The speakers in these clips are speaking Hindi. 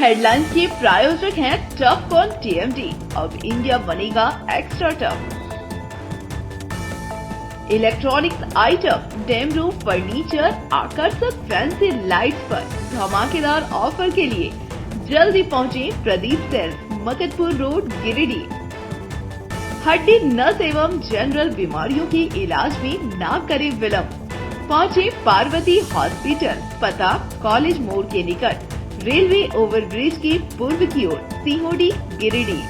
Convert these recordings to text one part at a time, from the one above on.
हेडलाइंस के प्रायोजक हैं टफकॉन टीएमटी। अब इंडिया बनेगा extra tough. Electronics item, dam roof furniture, आकर्षक फैंसी लाइट्स पर धमाकेदार ऑफर के लिए जल्दी पहुंचे प्रदीप सेल्स, मकतपुर रोड, गिरिडीह। हड्डी, नस एवं जनरल बीमारियों के इलाज में ना करे विलंब। पहुंचे पार्वती हॉस्पिटल, पता कॉलेज मोड़ के निकट, रेलवे ओवरब्रिज के पूर्व की ओर, सीहोडी, गिरिडीह।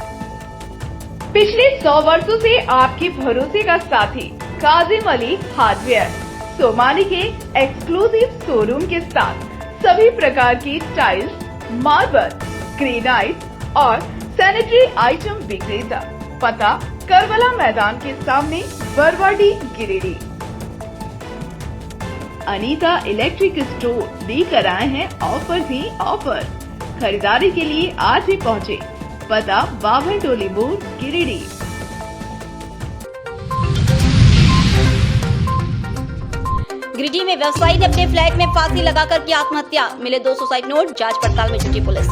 पिछले 100 वर्षों से आपके भरोसे का साथी काजिम अली हार्डवेयर, सोमानी के एक्सक्लूसिव शोरूम के साथ सभी प्रकार की टाइल्स, मार्बल, ग्रेनाइट और सैनिटरी आइटम विक्रेता। पता करबला मैदान के सामने, बरवाडी, गिरिडीह। अनीता इलेक्ट्रिक स्टोर लेकर आए हैं ऑफर ही ऑफर। खरीदारी के लिए आज ही पहुंचे, पता बाभन टोली मोड़, गिरिडीह। गिरिडीह में व्यवसायी ने अपने फ्लैट में फांसी लगाकर की आत्महत्या। मिले 2 सुसाइड नोट, जांच पड़ताल में जुटी पुलिस।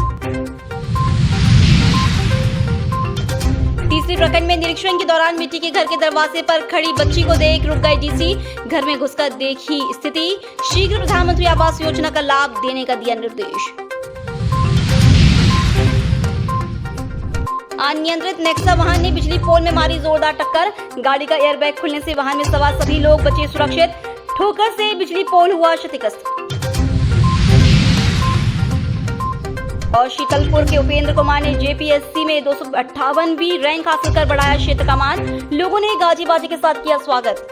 तीसरी प्रखंड में निरीक्षण के दौरान मिट्टी के घर के दरवाजे पर खड़ी बच्ची को देख रुक गए डीसी। घर में घुसकर देखी स्थिति, शीघ्र प्रधानमंत्री आवास योजना का लाभ देने का दिया निर्देश। अनियंत्रित नेक्सा वाहन ने बिजली पोल में मारी जोरदार टक्कर। गाड़ी का एयरबैग खुलने से वाहन में सवार सभी लोग बचे सुरक्षित। ठोकर से बिजली पोल हुआ क्षतिग्रस्त। और शीतलपुर के उपेंद्र कुमार ने जेपीएससी में 258वीं रैंक हासिल कर बढ़ाया क्षेत्र का मान। लोगों ने गाजी बाजी के साथ किया स्वागत।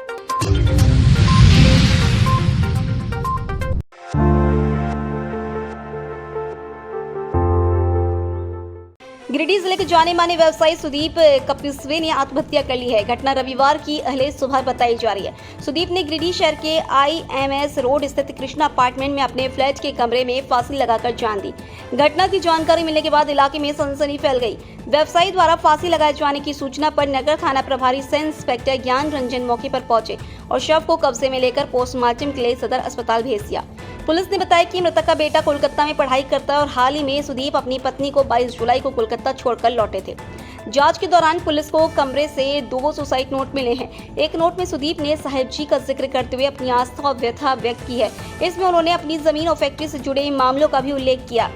गिरिडीह जिले के जाने माने व्यवसायी सुदीप कपिस्वे ने आत्महत्या कर ली है। घटना रविवार की अहले सुबह बताई जा रही है। सुदीप ने गिरिडीह शहर के आईएमएस रोड स्थित कृष्णा अपार्टमेंट में अपने फ्लैट के कमरे में फांसी लगाकर जान दी। घटना की जानकारी मिलने के बाद इलाके में सनसनी फैल गई। व्यवसायी द्वारा फांसी लगाए जाने की सूचना पर नगर थाना प्रभारी सब इंस्पेक्टर ज्ञान रंजन मौके पर पहुंचे और शव को कब्जे में लेकर पोस्टमार्टम के लिए सदर अस्पताल भेज दिया। पुलिस ने बताया कि मृतक का बेटा कोलकाता में पढ़ाई करता है और हाल ही में सुदीप अपनी पत्नी को 22 जुलाई को कोलकाता छोड़कर लौटे थे। जांच के दौरान पुलिस को कमरे से 2 सुसाइड नोट मिले हैं। एक नोट में सुदीप ने साहेब जी का जिक्र करते हुए अपनी आस्था और व्यथा व्यक्त की है। इसमें उन्होंने अपनी जमीन और फैक्ट्री से जुड़े मामलों का भी उल्लेख किया।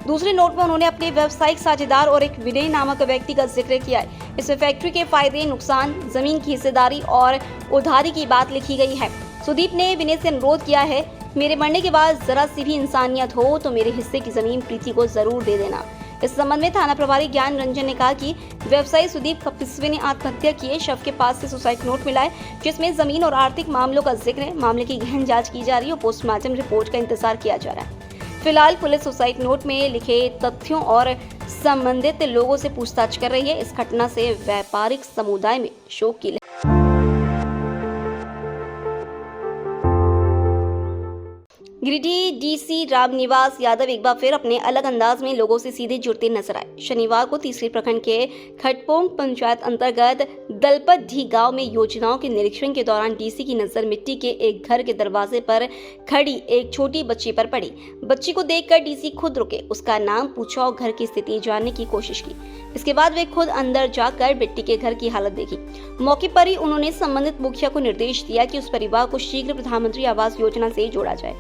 दूसरे नोट में उन्होंने अपने व्यावसायिक साझेदार और एक विनय नामक व्यक्ति का जिक्र किया है। इसमें फैक्ट्री के फायदे, नुकसान, जमीन की हिस्सेदारी और उधारी की बात लिखी गई है। सुदीप ने विनय से अनुरोध किया है, मेरे मरने के बाद जरा सी भी इंसानियत हो तो मेरे हिस्से की जमीन प्रीति को जरूर दे देना। इस संबंध में थाना प्रभारी ज्ञान रंजन ने कहा कि व्यवसायी सुदीप कपिस्वे ने आत्महत्या की है। शव के पास से सुसाइड नोट मिला है जिसमें जमीन और आर्थिक मामलों का जिक्र है। मामले की गहन जांच की जा रही है और पोस्टमार्टम रिपोर्ट का इंतजार किया जा रहा है। फिलहाल पुलिस सुसाइड नोट में लिखे तथ्यों और संबंधित लोगों से पूछताछ कर रही है। इस घटना से व्यापारिक समुदाय में शोक की गिरिडीह डीसी रामनिवास यादव एक बार फिर अपने अलग अंदाज में लोगों से सीधे जुड़ते नजर आए। शनिवार को तीसरी प्रखंड के खटपोंग पंचायत अंतर्गत दलपतढी गांव में योजनाओं के निरीक्षण के दौरान डीसी की नजर मिट्टी के एक घर के दरवाजे पर खड़ी एक छोटी बच्ची पर पड़ी। बच्ची को देखकर डीसी खुद रुके, उसका नाम पूछा और घर की स्थिति जानने की कोशिश की। इसके बाद वे खुद अंदर जाकर मिट्टी के घर की हालत देखी। मौके पर ही उन्होंने संबंधित मुखिया को निर्देश दिया कि उस परिवार को शीघ्र प्रधानमंत्री आवास योजना से जोड़ा जाए।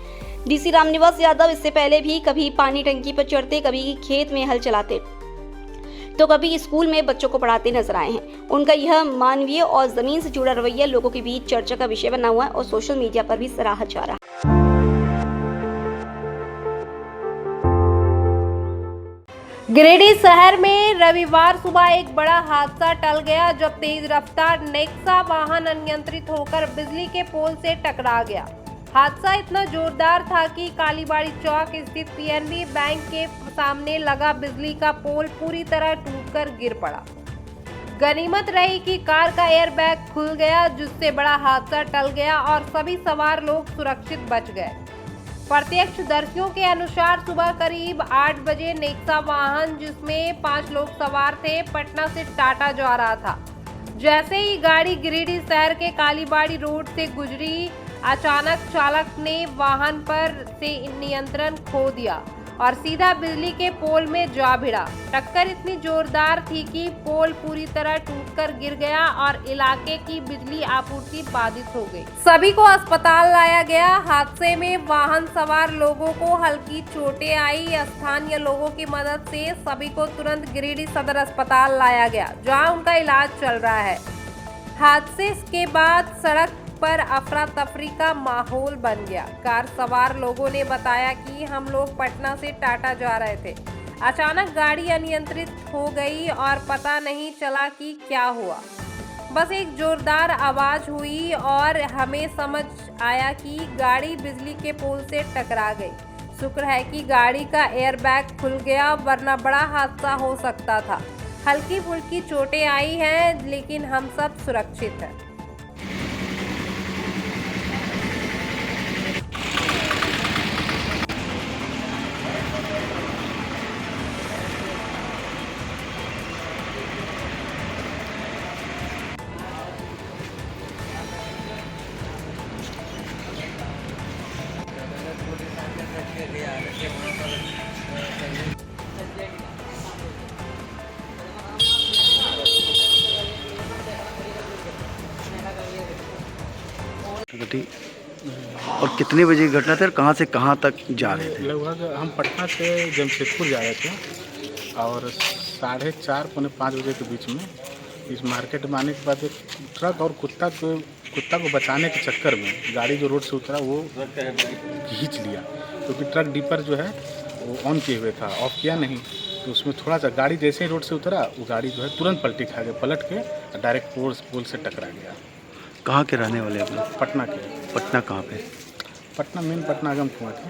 डीसी रामनिवास यादव इससे पहले भी कभी पानी टंकी पर चढ़ते, कभी खेत में हल चलाते तो कभी स्कूल में बच्चों को पढ़ाते नजर आए हैं। उनका यह मानवीय और जमीन से जुड़ा रवैया लोगों के बीच चर्चा का विषय बना हुआ है और सोशल मीडिया पर भी सराहा जा रहा है। गिरिडीह शहर में रविवार सुबह एक बड़ा हादसा टल गया जब तेज रफ्तार नेक्सा वाहन अनियंत्रित होकर बिजली के पोल से टकरा गया। हादसा इतना जोरदार था कि कालीबाड़ी चौक स्थित पीएनबी बैंक के सामने लगा बिजली का पोल पूरी तरह टूटकर गिर पड़ा। गनीमत रही कि कार का एयरबैग खुल गया जिससे बड़ा हादसा टल गया और सभी सवार लोग सुरक्षित बच गए। प्रत्यक्षदर्शियों के अनुसार सुबह करीब 8 बजे नेक्सा वाहन जिसमें 5 लोग सवार थे पटना से टाटा जा रहा था। जैसे ही गाड़ी गिरिडीह शहर के कालीबाड़ी रोड से गुजरी, अचानक चालक ने वाहन पर से नियंत्रण खो दिया और सीधा बिजली के पोल में जा भिड़ा। टक्कर इतनी जोरदार थी कि पोल पूरी तरह टूटकर गिर गया और इलाके की बिजली आपूर्ति बाधित हो गई। सभी को अस्पताल लाया गया। हादसे में वाहन सवार लोगों को हल्की चोटें आई। स्थानीय लोगों की मदद से सभी को तुरंत गिरिडीह सदर अस्पताल लाया गया, जहां उनका इलाज चल रहा है। हादसे के बाद सड़क पर अफरा तफरी का माहौल बन गया। कार सवार लोगों ने बताया कि हम लोग पटना से टाटा जा रहे थे। अचानक गाड़ी अनियंत्रित हो गई और पता नहीं चला कि क्या हुआ। बस एक जोरदार आवाज हुई और हमें समझ आया कि गाड़ी बिजली के पोल से टकरा गई। शुक्र है कि गाड़ी का एयरबैग खुल गया, वरना बड़ा हादसा हो सकता था। हल्की फुल्की चोटें आई हैं, लेकिन हम सब सुरक्षित हैं। और कितने बजे की घटना थी और कहाँ से कहाँ तक जा रहे थे? लगभग हम पटना से जमशेदपुर जा रहे थे और 4:30 पौने 5 बजे के बीच में इस मार्केट में आने के बाद एक ट्रक और कुत्ता को बचाने के चक्कर में गाड़ी जो रोड से उतरा वो खींच लिया, क्योंकि ट्रक डीपर जो है वो ऑन किए हुए था, ऑफ किया नहीं। तो उसमें थोड़ा सा गाड़ी जैसे ही रोड से उतरा वो गाड़ी जो है तुरंत पलटी खा गया, पलट के डायरेक्ट पोल से टकरा गया। कहाँ के रहने वाले आप लोग? पटना के। पटना कहाँ पे? पटना मेन पटना आगम कुआं थे।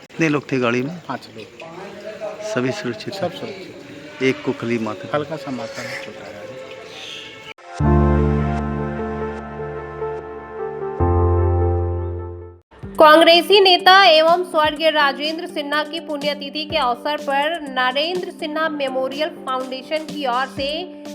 कितने लोग थे गाड़ी में? 5 लोग। सभी सुरक्षित? सब सुरक्षित। एक को खाली माथा? हल्का सा माथा में चोट आया है। कांग्रेसी नेता एवं स्वर्गीय राजेंद्र सिन्हा की पुण्यतिथि के अवसर पर नरेंद्र सिन्हा मेमोरियल फाउंडेशन की ओर से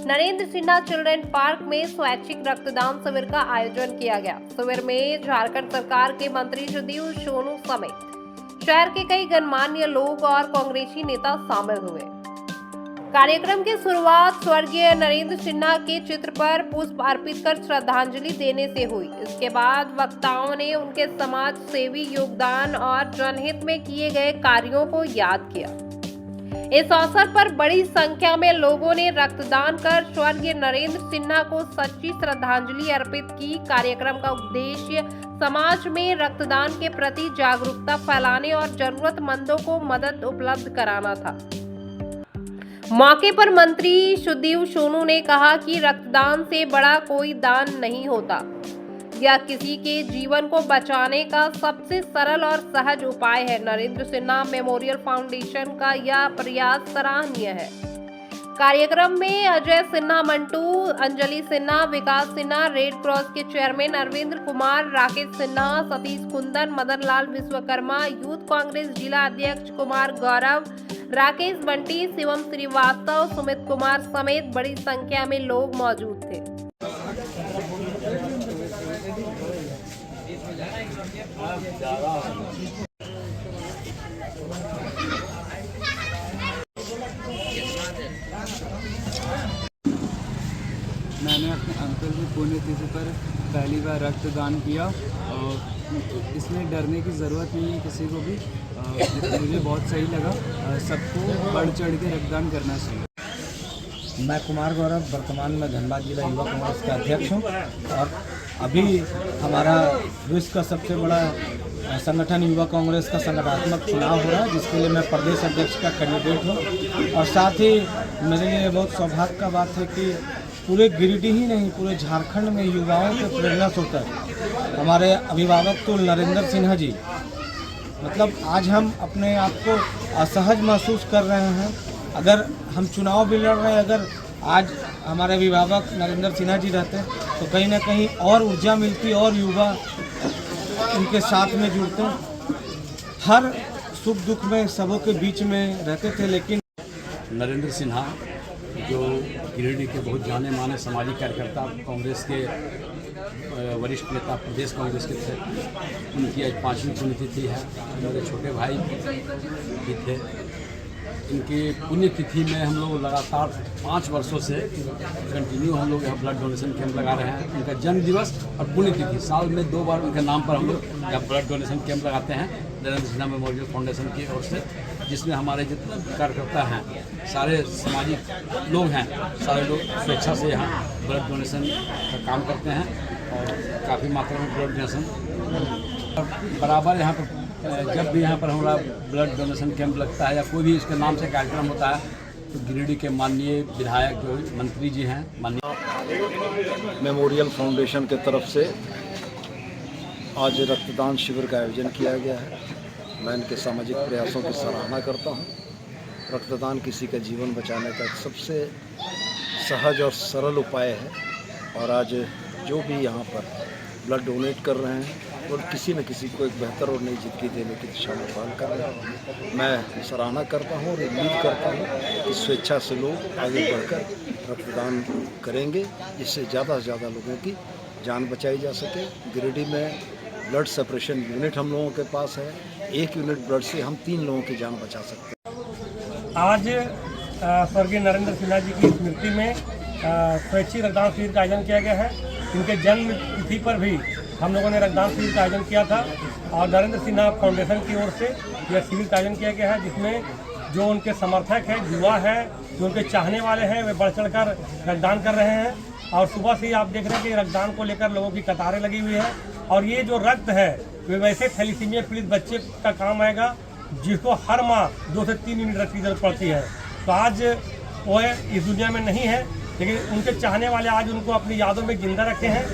नरेंद्र सिन्हा चिल्ड्रन पार्क में स्वैच्छिक रक्तदान शिविर का आयोजन किया गया। शिविर में झारखंड सरकार के मंत्री सुदीप सोनू समेत शहर के कई गणमान्य लोग और कांग्रेसी नेता शामिल हुए। कार्यक्रम की शुरुआत स्वर्गीय नरेंद्र सिन्हा के चित्र पर पुष्प अर्पित कर श्रद्धांजलि देने से हुई। इसके बाद वक्ताओं ने उनके समाज सेवी योगदान और जनहित में किए गए कार्यों को याद किया। इस अवसर पर बड़ी संख्या में लोगों ने रक्तदान कर स्वर्गीय नरेंद्र सिन्हा को सच्ची श्रद्धांजलि अर्पित की। कार्यक्रम का उद्देश्य समाज में रक्तदान के प्रति जागरूकता फैलाने और जरूरतमंदों को मदद उपलब्ध कराना था। मौके पर मंत्री सुदीप सोनू ने कहा कि रक्तदान से बड़ा कोई दान नहीं होता। यह किसी के जीवन को बचाने का सबसे सरल और सहज उपाय है। नरेंद्र सिन्हा मेमोरियल फाउंडेशन का यह प्रयास सराहनीय है। कार्यक्रम में अजय सिन्हा मंटू, अंजलि सिन्हा, विकास सिन्हा, रेड क्रॉस के चेयरमैन अरविंद कुमार, राकेश सिन्हा, सतीश कुंदन, मदन लाल विश्वकर्मा, यूथ कांग्रेस जिला अध्यक्ष कुमार गौरव, राकेश बंटी, शिवम श्रीवास्तव, सुमित कुमार समेत बड़ी संख्या में लोग मौजूद थे। मैंने अपने अंकल की पुण्यतिथि पर पहली बार रक्तदान किया और इसमें डरने की ज़रूरत नहीं है किसी को भी। मुझे बहुत सही लगा। सबको बढ़ चढ़ के रक्तदान करना चाहिए। मैं कुमार गौरव वर्तमान में धनबाद जिला युवा कांग्रेस का अध्यक्ष हूँ और अभी हमारा विश्व का सबसे बड़ा संगठन युवा कांग्रेस का संगठनात्मक चुनाव हो रहा है, जिसके लिए मैं प्रदेश अध्यक्ष का कैंडिडेट हूँ। और साथ ही मेरे लिए बहुत सौभाग्य का बात है कि पूरे गिरिडीह ही नहीं पूरे झारखंड में युवाओं के प्रेरणा स्रोत है हमारे अभिभावक तो नरेंद्र सिन्हा जी। मतलब आज हम अपने आप को असहज महसूस कर रहे हैं। अगर हम चुनाव भी लड़ रहे हैं, अगर आज हमारे अभिभावक नरेंद्र सिन्हा जी रहते तो कहीं ना कहीं और ऊर्जा मिलती और युवा उनके साथ में जुड़ते। हर सुख दुख में सबों के बीच में रहते थे। लेकिन नरेंद्र सिन्हा जो गिरिडीह के बहुत जाने माने सामाजिक कार्यकर्ता, कांग्रेस के वरिष्ठ नेता प्रदेश कांग्रेस के थे, उनकी आज 5वीं पुण्यतिथि है। मेरे छोटे भाई भी थे। इनकी पुण्यतिथि में हम लोग लगातार 5 वर्षों से कंटिन्यू हम लोग यहाँ ब्लड डोनेशन कैंप लगा रहे हैं। उनका जन्म दिवस और पुण्यतिथि साल में 2 बार उनके नाम पर हम लोग यहाँ ब्लड डोनेशन कैंप लगाते हैं नरेंद्र सिन्हा मेमोरियल फाउंडेशन की ओर से, जिसमें हमारे जितने कार्यकर्ता हैं, सारे सामाजिक लोग हैं, सारे लोग स्वेच्छा से यहाँ ब्लड डोनेशन का काम करते हैं और काफ़ी मात्रा में ब्लड डोनेशन बराबर यहाँ पर जब भी यहाँ पर हमारा ब्लड डोनेशन कैंप लगता है या कोई भी इसके नाम से कार्यक्रम होता है तो गिरिडीह के माननीय विधायक जो मंत्री जी हैं, माननीय मेमोरियल फाउंडेशन के तरफ से आज रक्तदान शिविर का आयोजन किया गया है। मैं इनके सामाजिक प्रयासों की सराहना करता हूँ। रक्तदान किसी का जीवन बचाने का सबसे सहज और सरल उपाय है और आज जो भी यहाँ पर ब्लड डोनेट कर रहे हैं और किसी न किसी को एक बेहतर और नई ज़िंदगी देने की दिशा में काम कर रहे हैं। मैं सराहना करता हूँ और उम्मीद करता हूँ कि स्वेच्छा से लोग आगे बढ़कर रक्तदान करेंगे, जिससे ज़्यादा से ज़्यादा लोगों की जान बचाई जा सके। गिरिडीह में ब्लड सेपरेशन यूनिट हम लोगों के पास है। 1 यूनिट ब्लड से हम 3 लोगों की जान बचा सकते हैं। आज स्वर्गीय नरेंद्र सिन्हा जी की स्मृति में स्वैच्छिक रक्तदान शिविर का आयोजन किया गया है। इनके जन्म तिथि पर भी हम लोगों ने रक्तदान शिविर का आयोजन किया था और नरेंद्र सिन्हा फाउंडेशन की ओर से यह शिविर का आयोजन किया गया है, जिसमें जो उनके समर्थक हैं, युवा हैं, जो उनके चाहने वाले हैं, वे बढ़ चढ़ कर रक्तदान कर रहे हैं। और सुबह से ही आप देख रहे हैं कि रक्तदान को लेकर लोगों की कतारें लगी हुई है और ये जो रक्त है वे वैसे थैलीसीमिया पीड़ित बच्चे का काम आएगा जिसको हर माह 2 से 3 यूनिट रक्त की जरूरत पड़ती है। तो आज वो इस दुनिया में नहीं है, लेकिन उनके चाहने वाले आज उनको अपनी यादों में जिंदा रखे हैं।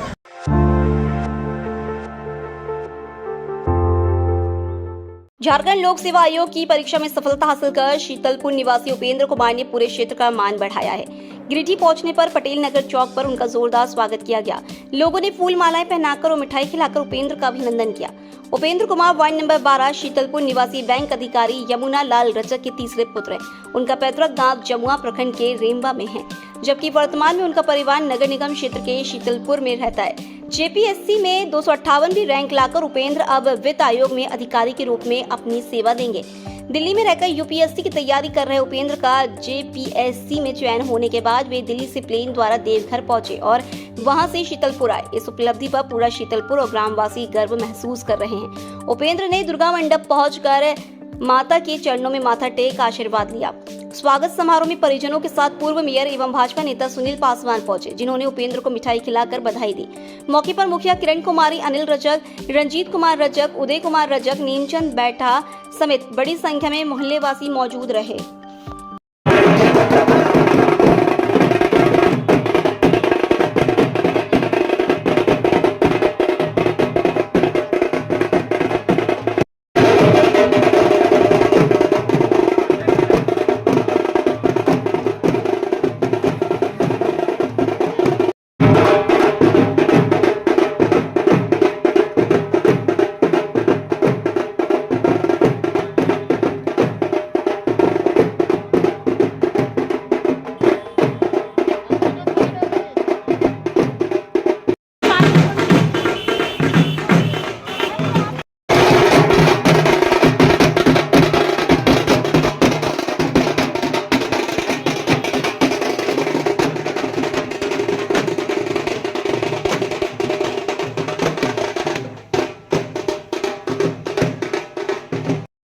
झारखंड लोक सेवा आयोग की परीक्षा में सफलता हासिल कर शीतलपुर निवासी उपेंद्र कुमार ने पूरे क्षेत्र का मान बढ़ाया है। गिरिडीह पहुंचने पर पटेल नगर चौक पर उनका जोरदार स्वागत किया गया। लोगों ने फूल मालाएं पहनाकर और मिठाई खिलाकर उपेंद्र का अभिनंदन किया। उपेंद्र कुमार वार्ड नंबर 12 शीतलपुर निवासी बैंक अधिकारी यमुना लाल रजक के तीसरे पुत्र हैं। उनका पैतृक गांव जमुआ प्रखंड के रेम्बा में है, जबकि वर्तमान में उनका परिवार नगर निगम क्षेत्र के शीतलपुर में रहता है। जेपीएससी में 258वीं रैंक लाकर उपेंद्र अब वित्त आयोग में अधिकारी के रूप में अपनी सेवा देंगे। दिल्ली में रहकर यूपीएससी की तैयारी कर रहे उपेंद्र का जेपीएससी में चयन होने के बाद वे दिल्ली से प्लेन द्वारा देवघर पहुंचे और वहां से शीतलपुर आए। इस उपलब्धि पर पूरा शीतलपुर और ग्रामवासी गर्व महसूस कर रहे हैं। उपेंद्र ने दुर्गा मंडप पहुंचकर माता के चरणों में माथा टेक आशीर्वाद लिया। स्वागत समारोह में परिजनों के साथ पूर्व मेयर एवं भाजपा नेता सुनील पासवान पहुंचे, जिन्होंने उपेंद्र को मिठाई खिलाकर बधाई दी। मौके पर मुखिया किरण कुमारी, अनिल रजक, रंजीत कुमार रजक, उदय कुमार रजक, नीमचंद बैठा समेत बड़ी संख्या में मोहल्लेवासी मौजूद रहे।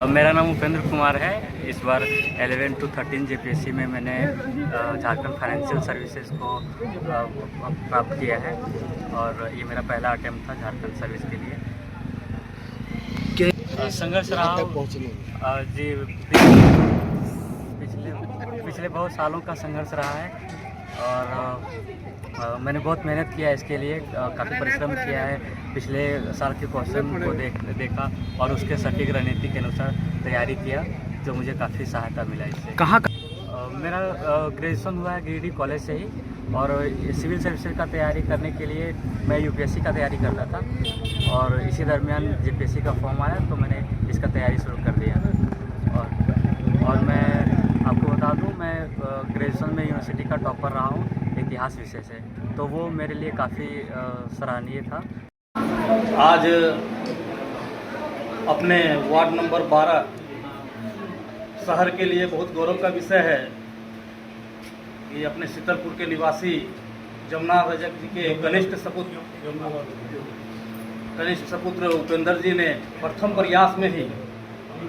मेरा नाम उपेंद्र कुमार है। इस बार 11 to 13 जेपीएससी में मैंने झारखंड फाइनेंशियल सर्विसेज को प्राप्त किया है और ये मेरा पहला अटेम्प्ट था झारखंड सर्विस के लिए। संघर्ष रहा जी, पिछले बहुत सालों का संघर्ष रहा है और मैंने बहुत मेहनत किया इसके लिए, काफ़ी परिश्रम किया है। पिछले साल के क्वेश्चन को देखा और उसके सटीक रणनीति के अनुसार तैयारी किया, जो मुझे काफ़ी सहायता मिला इससे। कहाँ मेरा ग्रेजुएशन हुआ है गिरिडीह कॉलेज से ही और सिविल सर्विसेज का तैयारी करने के लिए मैं यूपीएससी का तैयारी कर रहा था और इसी दरमियान जेपीएससी का फॉर्म आया तो मैंने इसका तैयारी शुरू कर दिया। और मैं आपको बता दूं, मैं ग्रेजुएशन में यूनिवर्सिटी का टॉपर रहा हूं। इतिहास विशेष है, तो वो मेरे लिए काफ़ी सराहनीय था। आज अपने वार्ड नंबर 12 शहर के लिए बहुत गौरव का विषय है कि अपने शीतलपुर के निवासी जमुना रजक जी के कनिष्ठ सपुत्र उपेंद्र जी ने प्रथम प्रयास में ही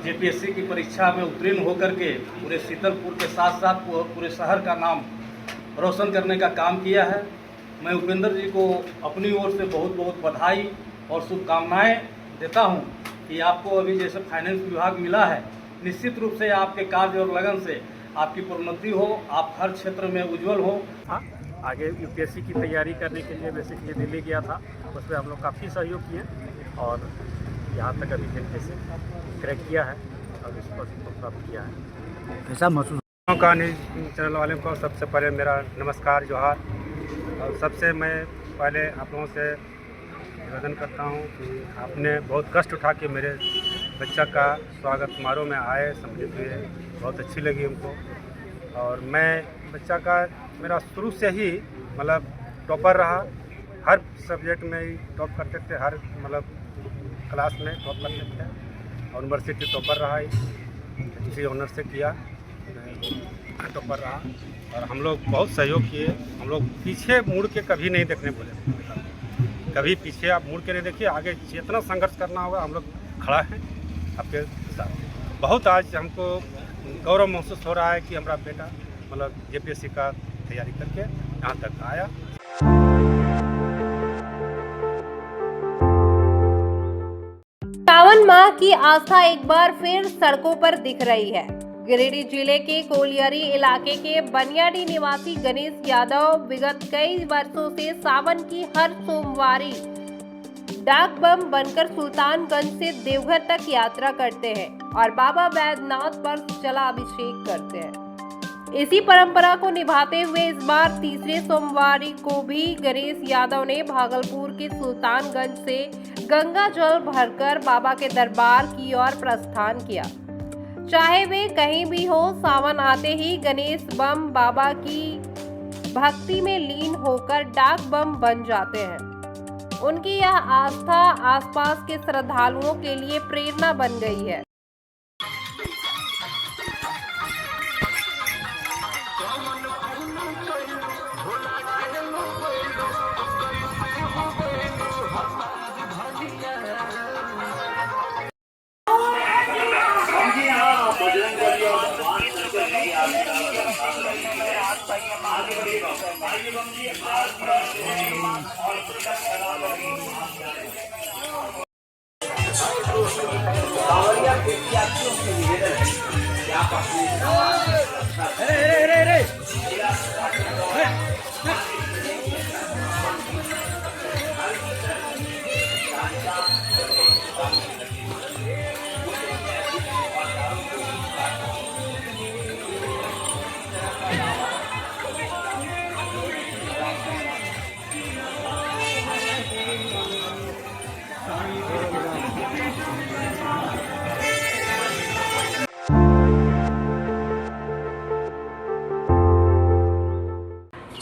जेपीएससी की परीक्षा में उत्तीर्ण होकर के पूरे शीतलपुर के साथ साथ पूरे शहर का नाम रोशन करने का काम किया है। मैं उपेंद्र जी को अपनी ओर से बहुत बहुत बधाई और शुभकामनाएं देता हूं कि आपको अभी जैसे फाइनेंस विभाग मिला है, निश्चित रूप से आपके कार्य और लगन से आपकी प्रोन्नति हो, आप हर क्षेत्र में उज्जवल हो। आगे यूपीएससी की तैयारी करने के लिए बेसिकली दिल्ली गया था, उसमें हम लोग काफ़ी सहयोग किए और यहाँ तक अभी तरीके से क्रैक किया है और इस पर प्राप्त किया है। कैसा महसूस का न्यूज़ चैनल वाले को सबसे पहले मेरा नमस्कार, जोहार। और सबसे मैं पहले आप लोगों से निवेदन करता हूँ कि आपने बहुत कष्ट उठा के मेरे बच्चा का स्वागत समारोह में आए, सम्मिलित हुए, बहुत अच्छी लगी हमको। और मैं बच्चा का मेरा शुरू से ही मतलब टॉपर रहा, हर सब्जेक्ट में ही टॉप करते थे, हर मतलब क्लास में टॉप करते थे और यूनिवर्सिटी टॉपर रहा, अच्छी ऑनर से किया, टॉपर रहा। और हम लोग बहुत सहयोग किए, हम लोग पीछे मुड़ के कभी नहीं देखने बोले, कभी पीछे आप मुड़ के नहीं देखिए, आगे जितना संघर्ष करना होगा हम लोग खड़ा हैं आपके साथ। बहुत आज हमको गौरव महसूस हो रहा है कि हमारा बेटा मतलब जेपीएससी का तैयारी करके यहाँ तक आया। सावन माह की आस्था एक बार फिर सड़कों पर दिख रही है। गिरिडीह जिले के कोलियरी इलाके के बनियाडी निवासी गणेश यादव विगत कई वर्षों से सावन की हर सोमवारी डाक बम बनकर सुल्तानगंज से देवघर तक यात्रा करते हैं और बाबा बैद्यनाथ पर जलाभिषेक करते हैं। इसी परंपरा को निभाते हुए इस बार तीसरे सोमवारी को भी गणेश यादव ने भागलपुर के सुल्तानगंज से गंगा जल भरकर बाबा के दरबार की ओर प्रस्थान किया। चाहे वे कहीं भी हो, सावन आते ही गणेश बम बाबा की भक्ति में लीन होकर डाक बम बन जाते हैं। उनकी यह आस्था आसपास के श्रद्धालुओं के लिए प्रेरणा बन गई है।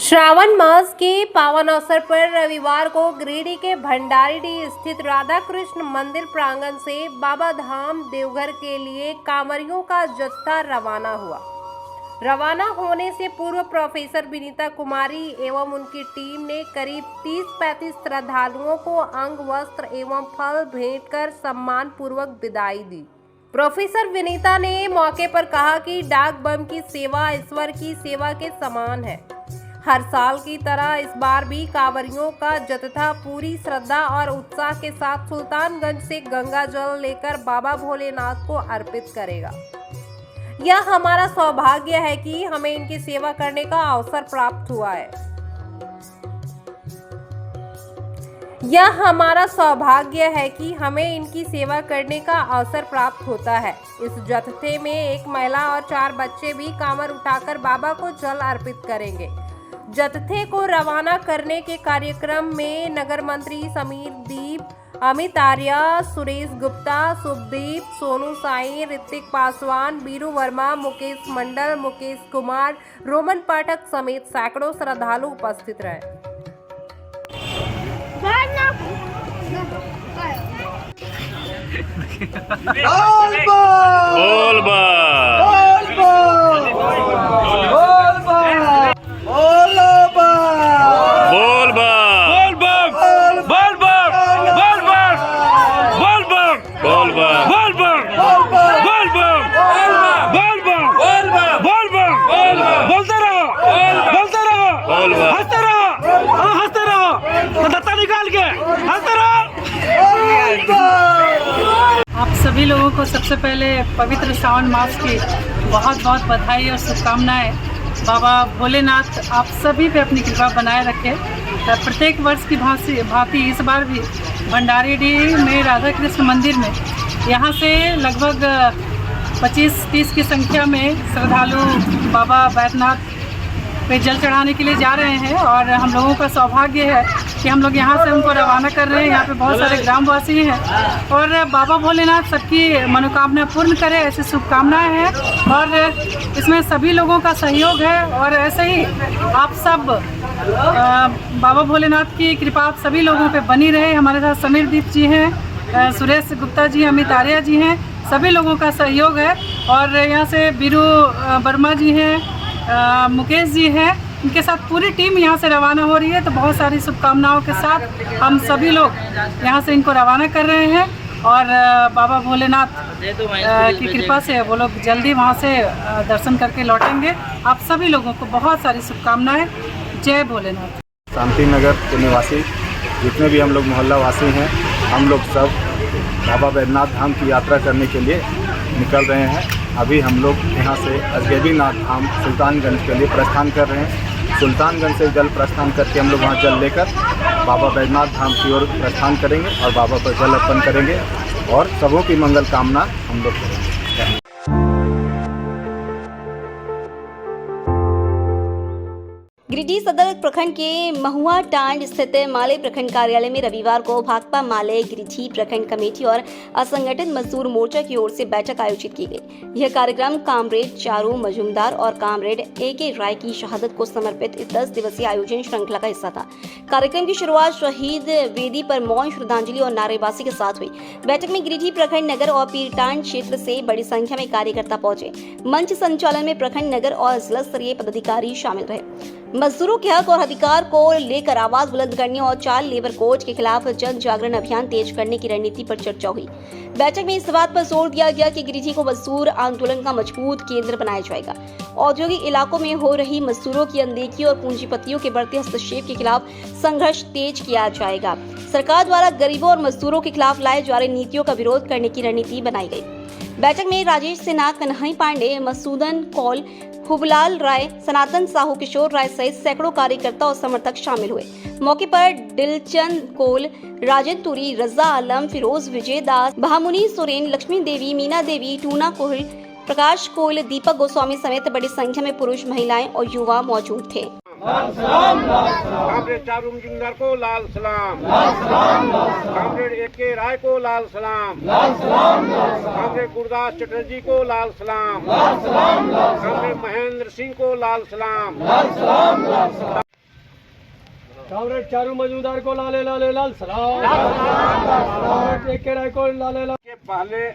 श्रावण मास के पावन अवसर पर रविवार को गिरिडीह के भंडारीडीह स्थित राधा कृष्ण मंदिर प्रांगण से बाबा धाम देवघर के लिए कांवरियों का जत्था रवाना हुआ। रवाना होने से पूर्व प्रोफेसर विनीता कुमारी एवं उनकी टीम ने करीब 30-35 श्रद्धालुओं को अंग वस्त्र एवं फल भेंट कर सम्मान पूर्वक विदाई दी। प्रोफेसर विनीता ने मौके पर कहा कि डाक बम की सेवा ईश्वर की सेवा के समान है। हर साल की तरह इस बार भी कांवरियों का जत्था पूरी श्रद्धा और उत्साह के साथ सुल्तानगंज से गंगा जल लेकर बाबा भोलेनाथ को अर्पित करेगा। यह हमारा सौभाग्य है कि हमें इनकी सेवा करने का अवसर प्राप्त हुआ है। यह हमारा सौभाग्य है कि हमें इनकी सेवा करने का अवसर प्राप्त होता है। इस जत्थे में एक महिला और 4 बच्चे भी कांवर उठाकर बाबा को जल अर्पित करेंगे। जत्थे को रवाना करने के कार्यक्रम में नगर मंत्री समीर दीप, अमित आर्या, सुरेश गुप्ता, शुभदीप, सोनू साई, ऋतिक पासवान, बीरू वर्मा, मुकेश मंडल, मुकेश कुमार, रोमन पाठक समेत सैकड़ों श्रद्धालु उपस्थित रहे। आप सभी लोगों को सबसे पहले पवित्र श्रावण मास की बहुत बहुत बधाई और शुभकामनाएं। बाबा भोलेनाथ आप सभी पे अपनी कृपा बनाए रखे। प्रत्येक वर्ष की भांति इस बार भी भंडारीडीह में राधा कृष्ण मंदिर में यहाँ से लगभग 25-30 की संख्या में श्रद्धालु बाबा बैद्यनाथ पे जल चढ़ाने के लिए जा रहे हैं और हम लोगों का सौभाग्य है कि हम लोग यहाँ से उनको रवाना कर रहे हैं। यहाँ पे बहुत सारे ग्रामवासी हैं और बाबा भोलेनाथ सबकी मनोकामना पूर्ण करे, ऐसी शुभकामनाएं हैं और इसमें सभी लोगों का सहयोग है। और ऐसे ही आप सब बाबा भोलेनाथ की कृपा आप सभी लोगों पे बनी रहे। हमारे साथ समीर दीप जी हैं, सुरेश गुप्ता जी, अमित आर्या जी हैं, सभी लोगों का सहयोग है। और यहाँ से बीरू वर्मा जी हैं, मुकेश जी हैं, इनके साथ पूरी टीम यहाँ से रवाना हो रही है। तो बहुत सारी शुभकामनाओं के साथ हम सभी लोग यहाँ से इनको रवाना कर रहे हैं और बाबा भोलेनाथ की कृपा से वो लोग जल्दी वहाँ से दर्शन करके लौटेंगे। आप सभी लोगों को बहुत सारी शुभकामनाएं। जय भोलेनाथ। शांति नगर के निवासी जितने भी हम लोग मोहल्ला वासी हैं, हम लोग सब बाबा बैद्यनाथ धाम की यात्रा करने के लिए निकल रहे हैं। अभी हम लोग यहाँ से अजगैबीनाथ धाम सुल्तानगंज के लिए प्रस्थान कर रहे हैं। सुल्तानगंज से जल प्रस्थान करके हम लोग वहाँ जल लेकर बाबा बैद्यनाथ धाम की ओर प्रस्थान करेंगे और बाबा पर जल अर्पण करेंगे और सबों की मंगल कामना हम लोग करेंगे। गिरिडीह सदर प्रखंड के महुआ टांड स्थित माले प्रखंड कार्यालय में रविवार को भाकपा माले गिरिडीह प्रखंड कमेटी और असंगठित मजदूर मोर्चा की ओर से बैठक आयोजित की गई। यह कार्यक्रम कामरेड चारू मजूमदार और कामरेड AK राय की शहादत को समर्पित इस 10 दिवसीय आयोजन श्रृंखला का हिस्सा था। कार्यक्रम की शुरुआत शहीद वेदी पर मौन श्रद्धांजलि और नारेबाजी के साथ हुई। बैठक में गिरिडीह प्रखंड नगर और पीरटांड क्षेत्र से बड़ी संख्या में कार्यकर्ता पहुंचे। मंच संचालन में प्रखंड नगर और जिला स्तरीय पदाधिकारी शामिल रहे। मजदूरों के हक और अधिकार को लेकर आवाज बुलंद करने और चाइल्ड लेबर कोड के खिलाफ जन जागरण अभियान तेज करने की रणनीति पर चर्चा हुई। बैठक में इस बात पर जोर दिया गया कि गिरिडीह को मजदूर आंदोलन का मजबूत केंद्र बनाया जाएगा। औद्योगिक इलाकों में हो रही मजदूरों की अनदेखी और पूंजीपतियों के बढ़ते हस्तक्षेप के खिलाफ संघर्ष तेज किया जाएगा। सरकार द्वारा गरीबों और मजदूरों के खिलाफ लाए जा रही नीतियों का विरोध करने की रणनीति बनाई गई। बैठक में राजेश सिन्हा, कन्हई पांडे, मसूदन कौल, हुबलाल राय, सनातन साहू, किशोर राय सहित सैकड़ों कार्यकर्ता और समर्थक शामिल हुए। मौके पर दिलचंद कोल, राजन तुरी, रजा आलम, फिरोज विजय दास, बहामुनी सोरेन, लक्ष्मी देवी, मीना देवी, टूना कोहल, प्रकाश कोल, दीपक गोस्वामी समेत बड़ी संख्या में पुरुष, महिलाएं और युवा मौजूद थे। कामरेड चारू मजूमदार को लाल सलाम, कामरेड AK राय को लाल सलाम, कामरेड गुरदास चटर्जी को लाल सलाम, कामरेड महेंद्र सिंह को लाल सलाम, कामरेड चारू मजूमदार को लाले लाले लाल सलाम, कामरेड AK राय को लाले लाल। के पहले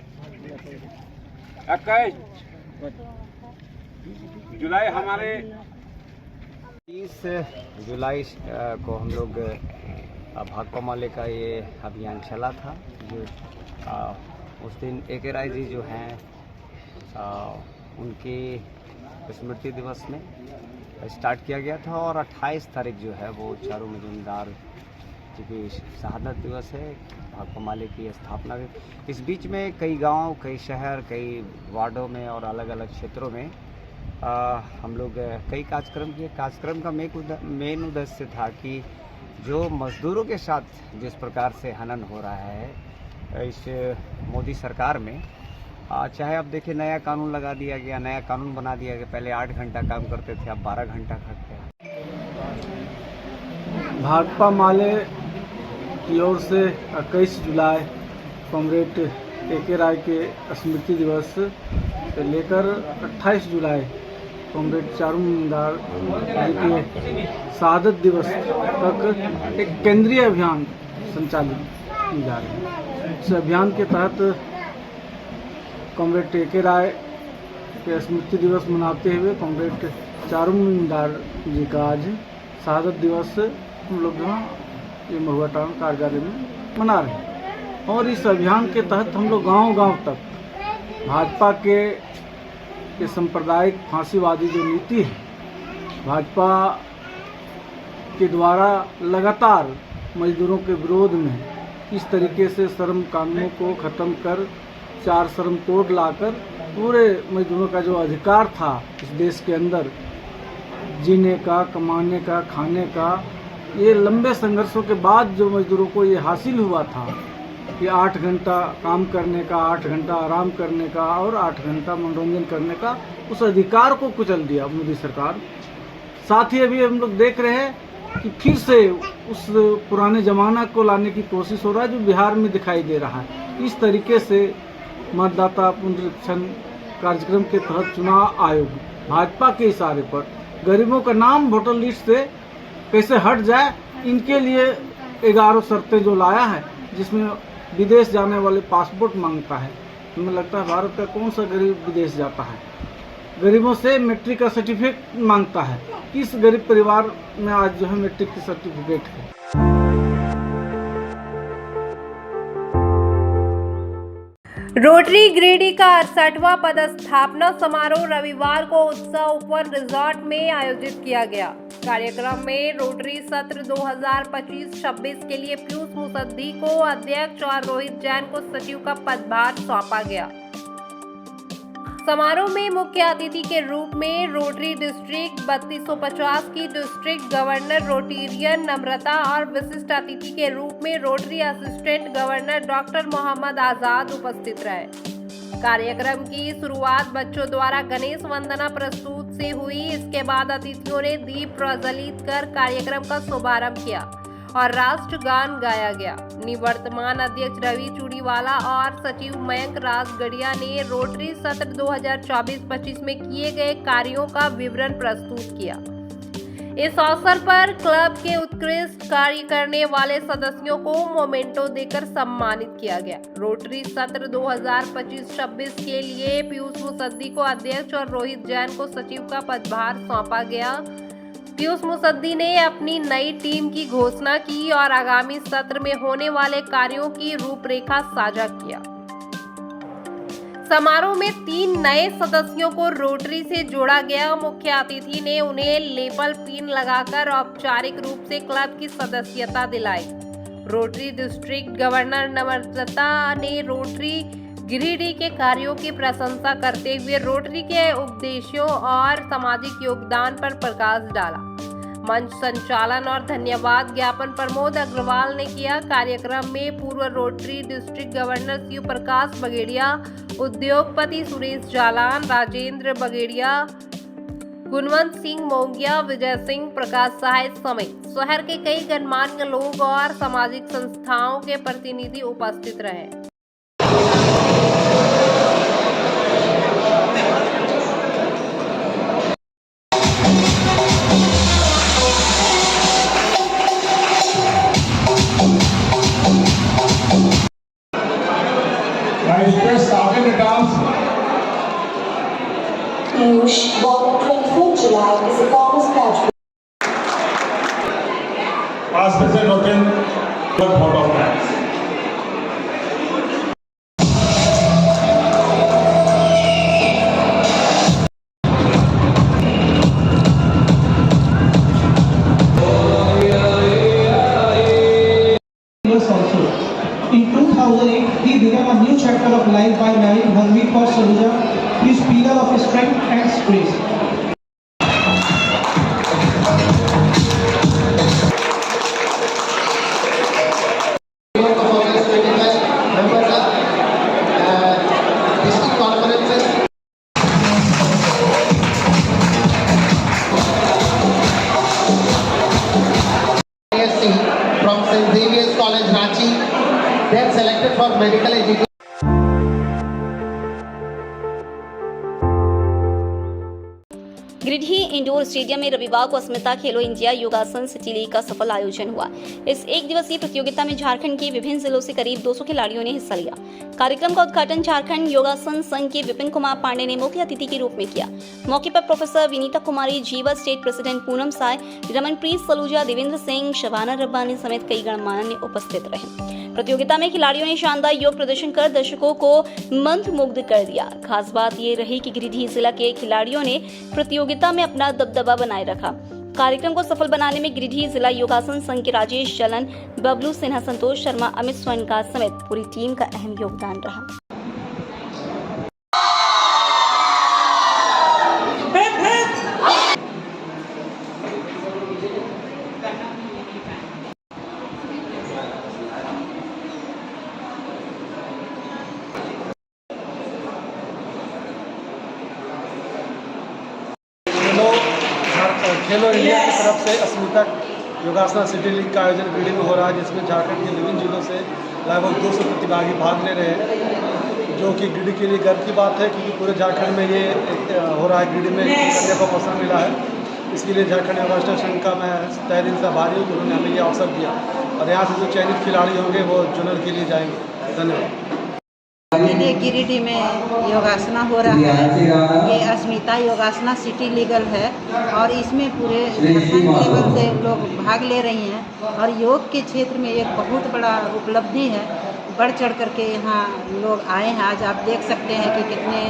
21 जुलाई हमारे 30 जुलाई को हम लोग भाकपा माले का ये अभियान चला था। जो उस दिन AK राय जी जो हैं उनके स्मृति दिवस में स्टार्ट किया गया था और 28 तारीख जो है वो चारू मजूमदार जी की शहादत दिवस है, भाकपा माले की स्थापना। इस बीच में कई गांव, कई शहर, कई वार्डों में और अलग अलग क्षेत्रों में हम लोग कई कार्यक्रम किए। कार्यक्रम का मेन उद्देश्य था कि जो मजदूरों के साथ जिस प्रकार से हनन हो रहा है इस मोदी सरकार में, चाहे अब देखिए नया कानून लगा दिया गया, नया कानून बना दिया गया। पहले 8 घंटा काम करते थे, अब 12 घंटा करते हैं। भाकपा माले की ओर से 21 जुलाई कॉमरेड A.K. राय के स्मृति दिवस से लेकर 28 जुलाई कॉमरेड चारू मजुमदार जी के शहादत दिवस तक एक केंद्रीय अभियान संचालित की जा रही है। इस अभियान के तहत कॉमरेड A.K. राय के स्मृति दिवस मनाते हुए कॉमरेड चारू मजुमदार जी का आज शहादत दिवस हम लोग यहाँ ये महुआ टाउन कार्यालय में मना रहे हैं। और इस अभियान के तहत हम लोग गांव-गांव तक भाजपा के सांप्रदायिक फांसीवादी जो नीति है, भाजपा के द्वारा लगातार मजदूरों के विरोध में इस तरीके से श्रम कानूनों को ख़त्म कर 4 श्रम कोड लाकर पूरे मजदूरों का जो अधिकार था इस देश के अंदर जीने का, कमाने का, खाने का, ये लंबे संघर्षों के बाद जो मजदूरों को ये हासिल हुआ था कि 8 घंटा काम करने का, 8 घंटा आराम करने का और 8 घंटा मनोरंजन करने का, उस अधिकार को कुचल दिया मोदी सरकार। साथ ही अभी हम लोग देख रहे हैं कि फिर से उस पुराने ज़माना को लाने की कोशिश हो रहा है जो बिहार में दिखाई दे रहा है। इस तरीके से मतदाता पुनरीक्षण कार्यक्रम के तहत चुनाव आयोग भाजपा के इशारे पर गरीबों का नाम वोटर लिस्ट से कैसे हट जाए, इनके लिए 11 शर्तें जो लाया है, जिसमें विदेश जाने वाले पासपोर्ट मांगता है। हमें लगता है भारत का कौन सा गरीब विदेश जाता है। गरीबों से मैट्रिक का सर्टिफिकेट मांगता है। किस गरीब परिवार में आज जो है मैट्रिक की सर्टिफिकेट है। रोटरी गिरिडीह का 68वां पदस्थापना समारोह रविवार को उत्सव ओपन रिजॉर्ट में आयोजित किया गया। कार्यक्रम में रोटरी सत्र 2025-26 के लिए पीयूष मुसद्दी को अध्यक्ष और रोहित जैन को सचिव का पदभार सौंपा गया। समारोह में मुख्य अतिथि के रूप में रोटरी डिस्ट्रिक्ट 3250 की डिस्ट्रिक्ट गवर्नर रोटेरियन नम्रता और विशिष्ट अतिथि के रूप में Rotary assistant governor doctor Mohammad Azad उपस्थित रहे। कार्यक्रम की शुरुआत बच्चों द्वारा गणेश वंदना प्रस्तुत से हुई। इसके बाद अतिथियों ने दीप प्रज्वलित कर कार्यक्रम का शुभारंभ किया और राष्ट्रगान गाया गया। निवर्तमान अध्यक्ष रवि चूड़ीवाला और सचिव मयंक राजगढ़िया ने रोटरी सत्र 2024-25 में किए गए कार्यों का विवरण प्रस्तुत किया। इस अवसर पर क्लब के उत्कृष्ट कार्य करने वाले सदस्यों को मोमेंटो देकर सम्मानित किया गया। रोटरी सत्र 2025-26 के लिए पीयूष मुसद्दी को अध्यक्ष और रोहित जैन को सचिव का पदभार सौंपा गया। पीयूष मुसद्दी ने अपनी नई टीम की घोषणा की और आगामी सत्र में होने वाले कार्यों की रूपरेखा साझा किया। समारोह में 3 नए सदस्यों को रोटरी से जोड़ा गया। मुख्य अतिथि ने उन्हें लेबल पिन लगाकर औपचारिक रूप से क्लब की सदस्यता दिलाई। रोटरी डिस्ट्रिक्ट गवर्नर नम्रता ने रोटरी गिरिडीह के कार्यों की प्रशंसा करते हुए रोटरी के उपदेशों और सामाजिक योगदान पर प्रकाश डाला। मंच संचालन और धन्यवाद ज्ञापन प्रमोद अग्रवाल ने किया। कार्यक्रम में पूर्व rotary district governor Shiv Prakash Bagaria, उद्योगपति सुरेश जालान, राजेंद्र बगेड़िया, गुणवंत सिंह मोंगिया, विजय सिंह, प्रकाश सहाय समेत शहर के कई गणमान्य लोग और सामाजिक संस्थाओं के प्रतिनिधि उपस्थित रहे। Piyush, born on 24th July, is a commerce graduate. Past, present, open, vote of thanks. Also, in 2008, he began a new chapter of life by marrying Hanvi Kaur Saluja, who is pillar of his strength and grace. From St. Xavier's College, for medical education. Giridih indoor stadium में रविवार को अस्मिता खेलो इंडिया योगासन सिटी लीग का सफल आयोजन हुआ। इस एक दिवसीय प्रतियोगिता में झारखंड के विभिन्न जिलों से करीब 200 खिलाड़ियों ने हिस्सा लिया। कार्यक्रम का उद्घाटन झारखंड योगासन संघ के विपिन कुमार पांडे ने मुख्य अतिथि के रूप में किया। मौके पर प्रोफेसर विनीता कुमारी, जीवा स्टेट प्रेसिडेंट पूनम साय, रमनप्रीत सलूजा, देवेंद्र सिंह, शबाना रब्बानी समेत कई गणमान्य उपस्थित रहे। प्रतियोगिता में खिलाड़ियों ने शानदार योग प्रदर्शन कर दर्शकों को मंत्रमुग्ध कर दिया। खास बात ये रही कि गिरिडीह जिला के खिलाड़ियों ने प्रतियोगिता में अपना दबदबा बनाए रखा। कार्यक्रम को सफल बनाने में गिरिडीह जिला योगासन संघ के राजेश जलन, बबलू सिन्हा, संतोष शर्मा, अमित स्वर्णकार समेत पूरी टीम का अहम योगदान रहा। खेलो इंडिया की तरफ से अस्मिता योगासना सिटी लीग का आयोजन गिरिडीह में हो रहा है, जिसमें झारखंड के विभिन्न जिलों से लगभग 200 प्रतिभागी भाग ले रहे हैं, जो कि गिरिडीह के लिए गर्व की बात है, क्योंकि पूरे झारखंड में ये हो रहा है। गिरिडीह में करने का अवसर मिला है, इसके लिए झारखंड योगासना संघ का मैं तहे दिल से आभारी हूँ कि उन्होंने हमें ये अवसर दिया, और यहाँ से जो चयनित खिलाड़ी होंगे वो जुनर के लिए जाएंगे। धन्यवाद। गिरिडीह में योगासना हो रहा है। ये अस्मिता योगासना सिटी लीगल है और इसमें पूरे झारखंड लेवल से लोग भाग ले रही हैं, और योग के क्षेत्र में एक बहुत बड़ा उपलब्धि है। बढ़ चढ़ करके यहाँ लोग आए हैं। आज आप देख सकते हैं कि कितने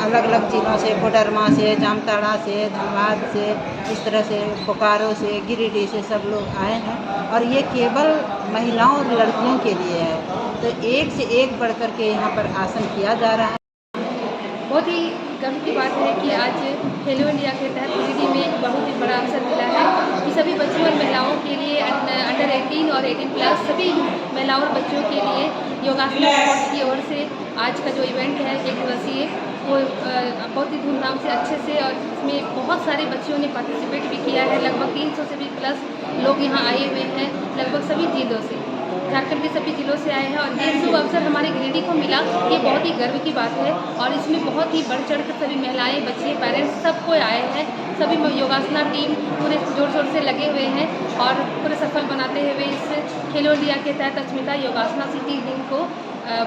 अलग अलग जिलों से, कोडरमा से, जामताड़ा से, धनबाद से, इस तरह से बोकारो से, गिरिडीह से सब लोग आए हैं, और ये केवल महिलाओं और लड़कियों के लिए है। तो एक से एक बढ़ कर के यहाँ पर आसन किया जा रहा है। बहुत ही गर्व की बात है कि आज खेलो इंडिया के तहत गिरिडीह में एक बहुत ही बड़ा अवसर मिला है कि सभी बच्चों और महिलाओं के लिए, अंडर 18 और 18+ सभी महिलाओं और बच्चों के लिए योगासन स्पोर्ट्स की ओर से आज का जो इवेंट है एक दिवसीय, वो बहुत ही धूमधाम से अच्छे से, और इसमें बहुत सारे बच्चों ने पार्टिसिपेट भी किया है। लगभग 300 से भी प्लस लोग यहाँ आए हुए हैं, लगभग सभी जिलों से, झारखंड के सभी जिलों से आए हैं, और ये शुभ अवसर हमारे गिरिडीह को मिला, ये बहुत ही गर्व की बात है। और इसमें बहुत ही बढ़ चढ़ कर सभी महिलाएं, बच्चे, पेरेंट्स सब कोई आए हैं। सभी योगासना टीम पूरे जोर शोर से लगे हुए हैं और पूरे सफल बनाते हुए इस खेलो इंडिया के तहत अस्मिता योगासना सिटी लीग को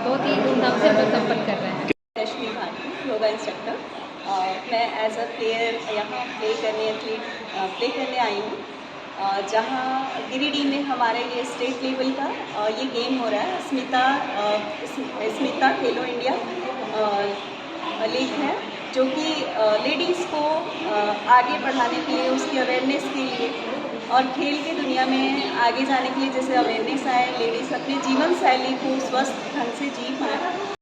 बहुत ही धूमधाम से संपन्न कर रहे हैं। रश्मि भाटी, योगा इंस्ट्रक्टर, और मैं एज अ प्लेयर यहाँ प्ले करने आई हूँ, जहाँ गिरिडीह में हमारे ये स्टेट लेवल का ये गेम हो रहा है। अस्मिता खेलो इंडिया लीग है, जो कि लेडीज़ को आगे बढ़ाने के लिए, उसकी अवेयरनेस के लिए और खेल की दुनिया में आगे जाने के लिए, जैसे अवेयरनेस आए, लेडीज़ अपने जीवन शैली को स्वस्थ ढंग से जी पाएँ।